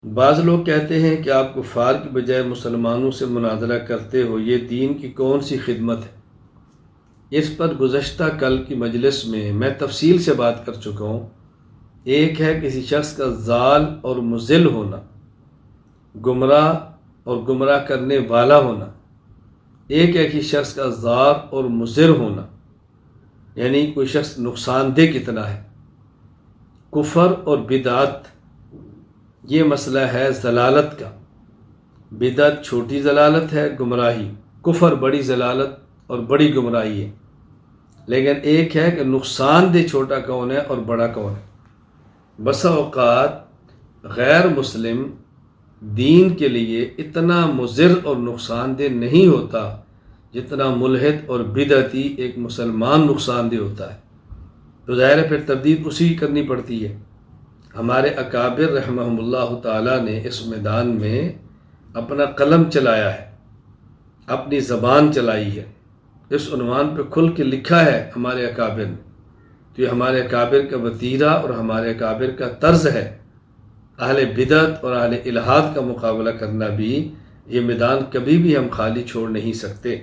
بعض لوگ کہتے ہیں کہ آپ کفار کی بجائے مسلمانوں سے مناظرہ کرتے ہو، یہ دین کی کون سی خدمت ہے؟ اس پر گزشتہ کل کی مجلس میں تفصیل سے بات کر چکا ہوں۔ ایک ہے کسی شخص کا ضال اور مضل ہونا، گمراہ اور گمراہ کرنے والا ہونا۔ ایک ہے کسی شخص کا ضار اور مضر ہونا، یعنی کوئی شخص نقصان دہ کتنا ہے۔ کفر اور بدعت، یہ مسئلہ ہے ضلالت کا۔ بدعت چھوٹی ضلالت ہے، گمراہی۔ کفر بڑی ضلالت اور بڑی گمراہی ہے۔ لیکن ایک ہے کہ نقصان دہ چھوٹا کون ہے اور بڑا کون ہے۔ بسا اوقات غیر مسلم دین کے لیے اتنا مضر اور نقصان دہ نہیں ہوتا جتنا ملحد اور بدعتی ایک مسلمان نقصان دہ ہوتا ہے۔ تو ظاہر ہے پھر تردید اسی کی کرنی پڑتی ہے۔ ہمارے اکابر رحمہم اللہ تعالیٰ نے اس میدان میں اپنا قلم چلایا ہے، اپنی زبان چلائی ہے، اس عنوان پہ کھل کے لکھا ہے ہمارے اکابر نے۔ تو یہ ہمارے اکابر کا وتیرہ اور ہمارے اکابر کا طرز ہے۔ اہل بدعت اور اہل الحاد کا مقابلہ کرنا بھی، یہ میدان کبھی بھی ہم خالی چھوڑ نہیں سکتے۔